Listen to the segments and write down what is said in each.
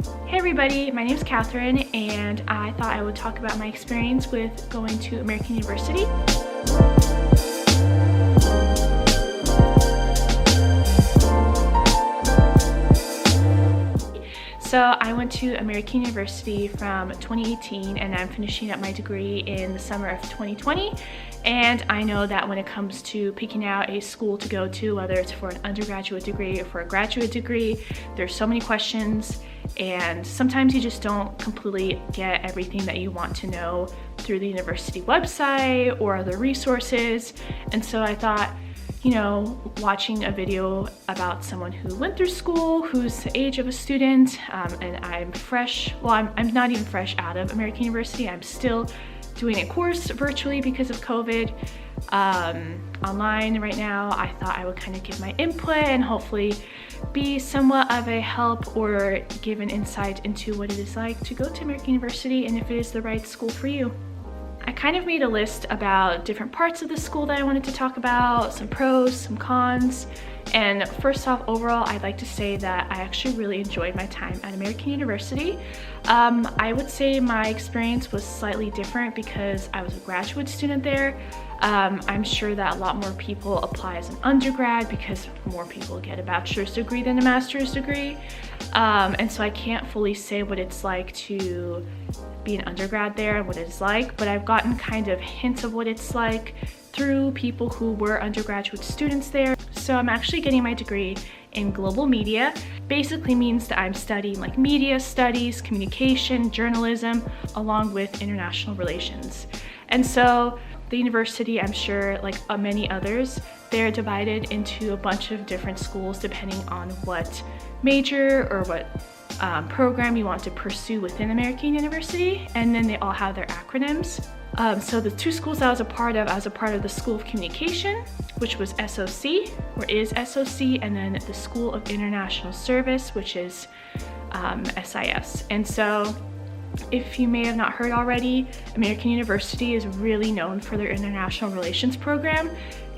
Hey everybody, my name is Catherine and I thought I would talk about my experience with going to American University. So I went to American University from 2018 and I'm finishing up my degree in the summer of 2020. And I know that when it comes to picking out a school to go to, whether it's for an undergraduate degree or for a graduate degree, there's so many questions and sometimes you just don't completely get everything that you want to know through the university website or other resources. And so I thought, watching a video about someone who went through school, who's the age of a student, and I'm fresh, well, I'm not even fresh out of American University. I'm still doing a course virtually because of COVID online right now. I thought I would kind of give my input and hopefully be somewhat of a help or give an insight into what it is like to go to American University and if it is the right school for you. I kind of made a list about different parts of the school that I wanted to talk about, some pros, some cons. And first off, overall, I'd like to say that I actually really enjoyed my time at American University. I would say my experience was slightly different because I was a graduate student there. I'm sure that a lot more people apply as an undergrad because more people get a bachelor's degree than a master's degree. And so I can't fully say what it's like to be an undergrad there and what it's like, but I've gotten kind of hints of what it's like through people who were undergraduate students there. So I'm actually getting my degree in global media. Basically means that I'm studying like media studies, communication, journalism, along with international relations. And so the university, I'm sure like many others, they're divided into a bunch of different schools depending on what major or what program you want to pursue within American University, and then they all have their acronyms. So the two schools I was a part of the School of Communication, which was SOC, or is SOC, and then the School of International Service, which is SIS. And so if you may have not heard already, American University is really known for their international relations program.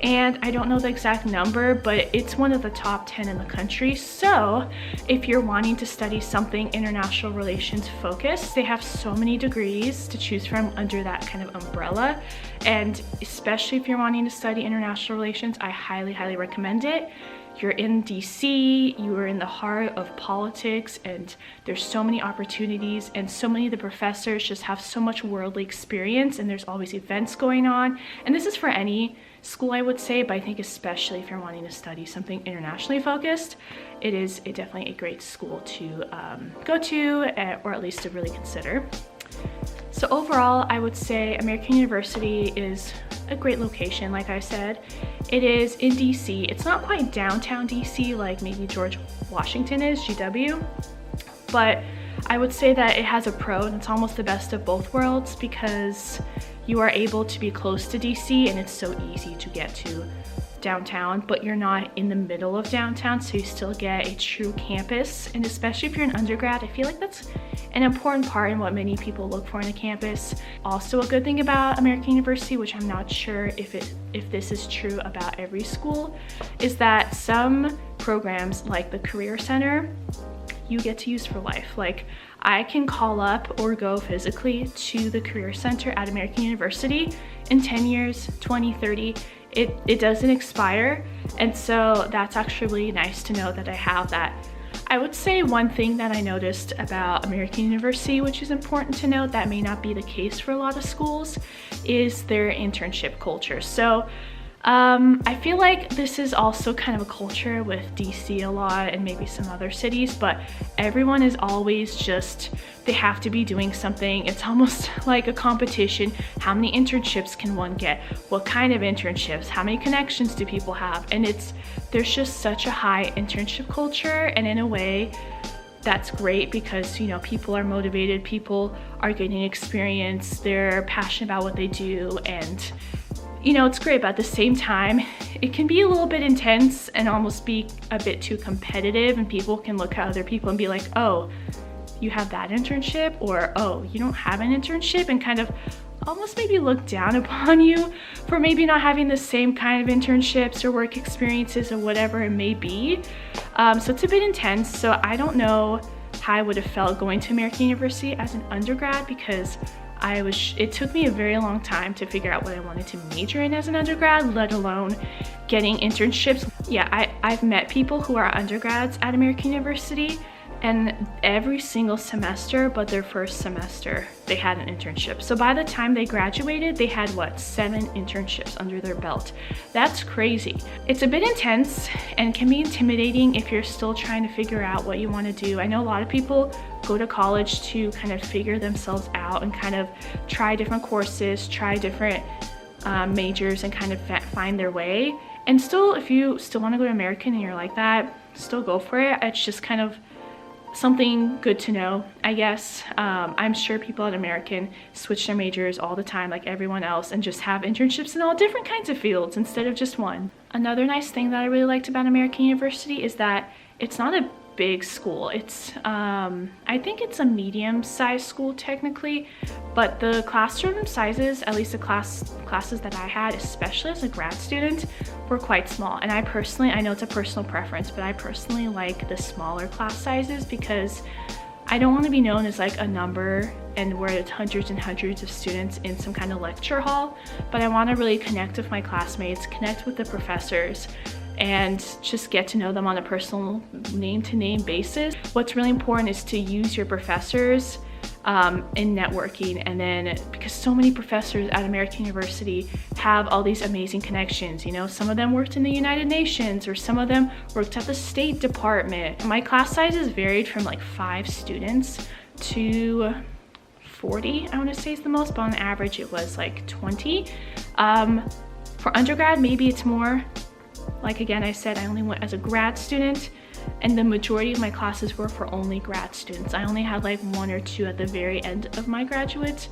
And I don't know the exact number, but it's one of the top 10 in the country. So if you're wanting to study something international relations focused, they have so many degrees to choose from under that kind of umbrella. And especially if you're wanting to study international relations, I highly, highly recommend it. You're in DC, you are in the heart of politics, and there's so many opportunities, and so many of the professors just have so much worldly experience, and there's always events going on. And this is for any school, I would say, but I think especially if you're wanting to study something internationally focused, it is definitely a great school to go to, or at least to really consider. So overall, I would say American University is a great location. Like I said, it is in DC. It's not quite downtown DC like maybe George Washington is, GW, but I would say that it has a pro, and it's almost the best of both worlds because you are able to be close to DC and it's so easy to get to downtown, but you're not in the middle of downtown, so you still get a true campus. And especially if you're an undergrad, I feel like that's an important part in what many people look for in a campus. Also a good thing about American University, which I'm not sure if this is true about every school, is that some programs like the Career Center, you get to use for life. Like I can call up or go physically to the Career Center at American University in 10 years, 20, 30. It doesn't expire, and so that's actually really nice to know that I have that. I would say one thing that I noticed about American University, which is important to note that may not be the case for a lot of schools, is their internship culture. So I feel like this is also kind of a culture with DC a lot and maybe some other cities, but everyone is always just, they have to be doing something. It's almost like a competition. How many internships can one get? What kind of internships? How many connections do people have? And there's just such a high internship culture, and in a way that's great because people are motivated, people are getting experience, they're passionate about what they do, and it's great, but at the same time, it can be a little bit intense and almost be a bit too competitive, and people can look at other people and be like, oh, you have that internship, or oh, you don't have an internship, and kind of almost maybe look down upon you for maybe not having the same kind of internships or work experiences or whatever it may be. So it's a bit intense. So I don't know how I would have felt going to American University as an undergrad, because it took me a very long time to figure out what I wanted to major in as an undergrad, let alone getting internships. Yeah, I've met people who are undergrads at American University, and every single semester but their first semester they had an internship. So by the time they graduated, they had 7 internships under their belt. That's crazy. It's a bit intense and can be intimidating if you're still trying to figure out what you want to do. I know a lot of people go to college to kind of figure themselves out and kind of try different courses, try different majors, and kind of find their way. And still, if you still want to go to American and you're like that, still go for it. It's just kind of something good to know, I guess. I'm sure people at American switch their majors all the time like everyone else and just have internships in all different kinds of fields instead of just one. Another nice thing that I really liked about American University is that it's not a big school. It's I think it's a medium-sized school technically, but the classroom sizes, at least the classes that I had, especially as a grad student, were quite small. And I know it's a personal preference, but I personally like the smaller class sizes because I don't want to be known as like a number and where it's hundreds and hundreds of students in some kind of lecture hall, but I want to really connect with my classmates, connect with the professors, and just get to know them on a personal name-to-name basis. What's really important is to use your professors in networking, and then because so many professors at American University have all these amazing connections, you know, some of them worked in the United Nations or some of them worked at the State Department. My class sizes varied from like 5 students to 40, I want to say is the most, but on average it was like 20. For undergrad, maybe it's more. Like again, I said, I only went as a grad student, and the majority of my classes were for only grad students. I only had like 1 or 2 at the very end of my graduate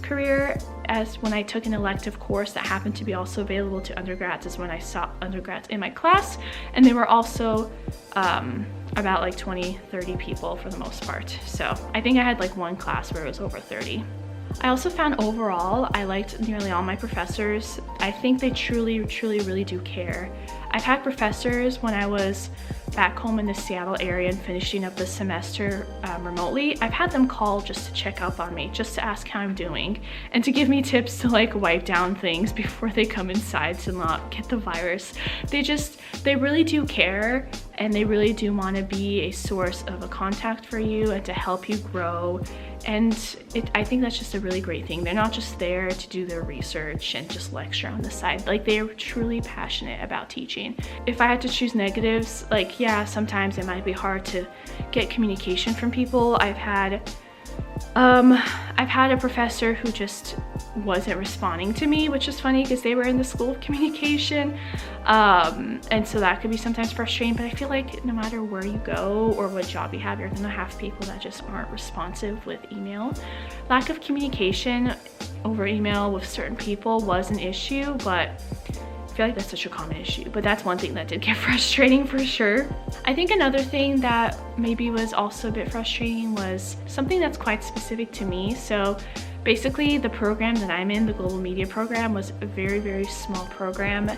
career, as when I took an elective course that happened to be also available to undergrads is when I saw undergrads in my class, and they were also about like 20-30 people for the most part. So I think I had like 1 class where it was over 30. I also found overall I liked nearly all my professors. I think they truly really do care. I've had professors when I was back home in the Seattle area and finishing up the semester remotely. I've had them call just to check up on me, just to ask how I'm doing, and to give me tips to like wipe down things before they come inside to not get the virus. They really do care, and they really do want to be a source of a contact for you and to help you grow. And I think that's just a really great thing. They're not just there to do their research and just lecture on the side. Like, they're truly passionate about teaching. If I had to choose negatives, like, yeah, sometimes it might be hard to get communication from people. I've had a professor who just wasn't responding to me, which is funny because they were in the School of Communication, and so that could be sometimes frustrating. But I feel like no matter where you go or what job you have, you're gonna have people that just aren't responsive with email. Lack of communication over email with certain people was an issue, but I feel like that's such a common issue, but that's one thing that did get frustrating for sure. I think another thing that maybe was also a bit frustrating was something that's quite specific to me. So basically the program that I'm in, the global media program, was a very small program.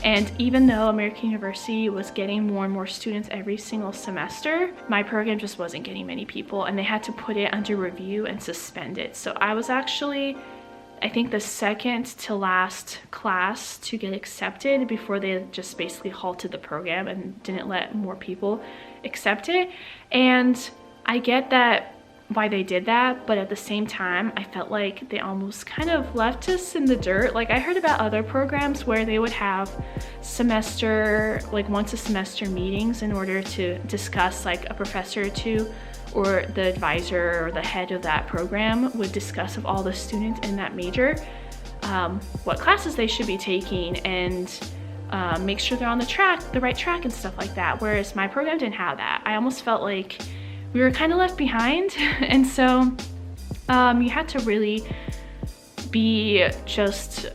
And even though American University was getting more and more students every single semester, my program just wasn't getting many people, and they had to put it under review and suspend it. So I was actually, I think, the second to last class to get accepted before they just basically halted the program and didn't let more people accept it. And I get that why they did that, but at the same time I felt like they almost kind of left us in the dirt. Like, I heard about other programs where they would have once a semester meetings in order to discuss, like, a professor or two or the advisor or the head of that program would discuss with all the students in that major what classes they should be taking and make sure they're on the right track and stuff like that. Whereas my program didn't have that. I almost felt like we were kind of left behind, and so you had to really be just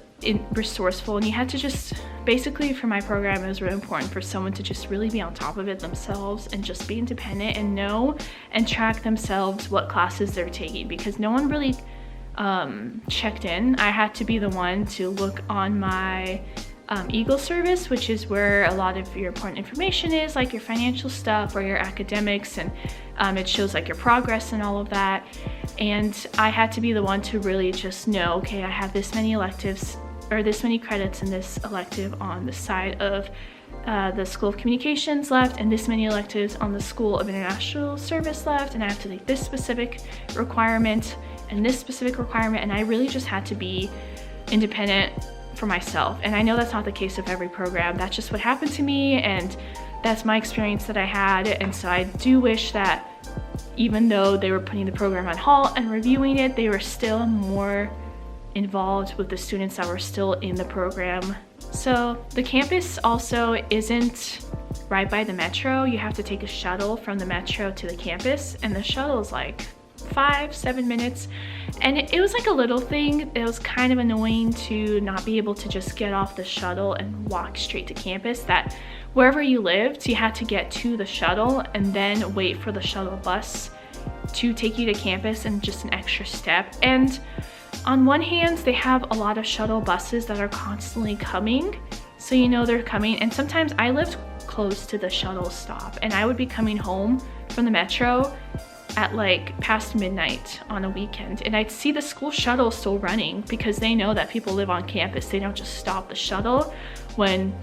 resourceful, and you had to just, basically for my program, it was really important for someone to just really be on top of it themselves and just be independent and know and track themselves what classes they're taking, because no one really checked in. I had to be the one to look on my Eagle service, which is where a lot of your important information is, like your financial stuff or your academics, and It shows like your progress and all of that. And I had to be the one to really just know, okay, I have this many electives or this many credits in this elective on the side of the School of Communications left, and this many electives on the School of International Service left, and I have to take this specific requirement and this specific requirement, and I really just had to be independent for myself. And I know that's not the case of every program. That's just what happened to me, and that's my experience that I had. And so I do wish that even though they were putting the program on halt and reviewing it, they were still more involved with the students that were still in the program. So the campus also isn't right by the metro. You have to take a shuttle from the metro to the campus, and the shuttle is like 5-7 minutes, and it was like a little thing. It was kind of annoying to not be able to just get off the shuttle and walk straight to campus, that wherever you lived you had to get to the shuttle and then wait for the shuttle bus to take you to campus, and just an extra step. And on one hand, they have a lot of shuttle buses that are constantly coming, so you know they're coming. And sometimes I lived close to the shuttle stop, and I would be coming home from the metro at like past midnight on a weekend, and I'd see the school shuttle still running because they know that people live on campus. They don't just stop the shuttle when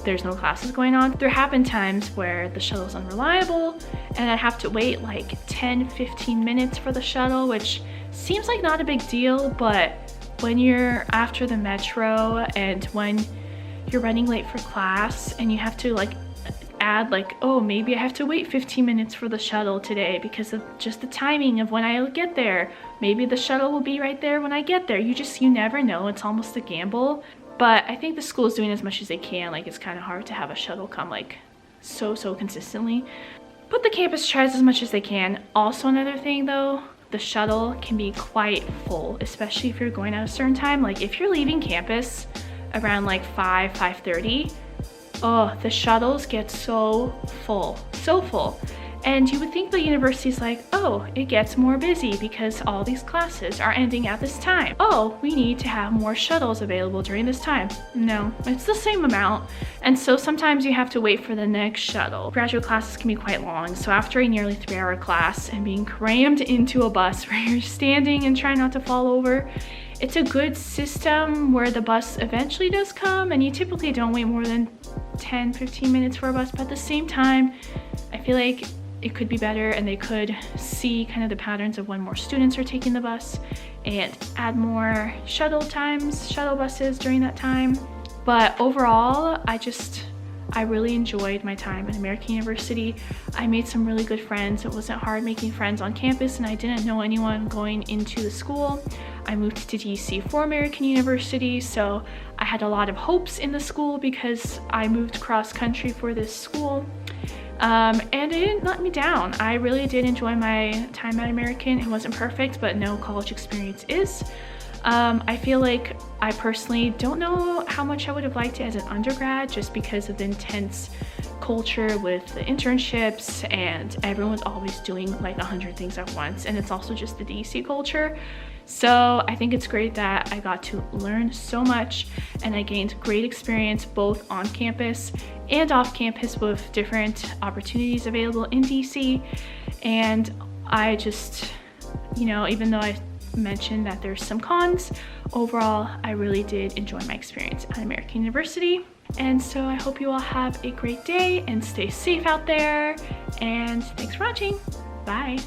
there's no classes going on. There have been times where the shuttle's unreliable and I have to wait like 10-15 minutes for the shuttle, which seems like not a big deal, but when you're after the metro and when you're running late for class and you have to like add like, oh, maybe I have to wait 15 minutes for the shuttle today because of just the timing of when I'll get there. Maybe the shuttle will be right there when I get there. You never know. It's almost a gamble. But I think the school is doing as much as they can. Like, it's kind of hard to have a shuttle come like so consistently. But the campus tries as much as they can. Also, another thing though, the shuttle can be quite full, especially if you're going at a certain time. Like if you're leaving campus around like 5:30, oh, the shuttles get so full. And you would think the university's like, oh, it gets more busy because all these classes are ending at this time. Oh, we need to have more shuttles available during this time. No, it's the same amount. And so sometimes you have to wait for the next shuttle. Graduate classes can be quite long. So after a nearly 3-hour class and being crammed into a bus where you're standing and trying not to fall over, it's a good system where the bus eventually does come, and you typically don't wait more than 10-15 minutes for a bus. But at the same time, I feel like it could be better, and they could see kind of the patterns of when more students are taking the bus and add more shuttle buses during that time. But overall, I really enjoyed my time at American University. I made some really good friends. It wasn't hard making friends on campus, and I didn't know anyone going into the school. I moved to DC for American University, so I had a lot of hopes in the school because I moved cross country for this school. And it didn't let me down. I really did enjoy my time at American. It wasn't perfect, but no college experience is. I feel like I personally don't know how much I would have liked it as an undergrad, just because of the intense culture with the internships and everyone's always doing like 100 things at once, and it's also just the DC culture. So I think it's great that I got to learn so much, and I gained great experience both on campus and off campus with different opportunities available in DC. And I just, even though I mentioned that there's some cons, overall I really did enjoy my experience at American University. And so I hope you all have a great day and stay safe out there, and thanks for watching. Bye.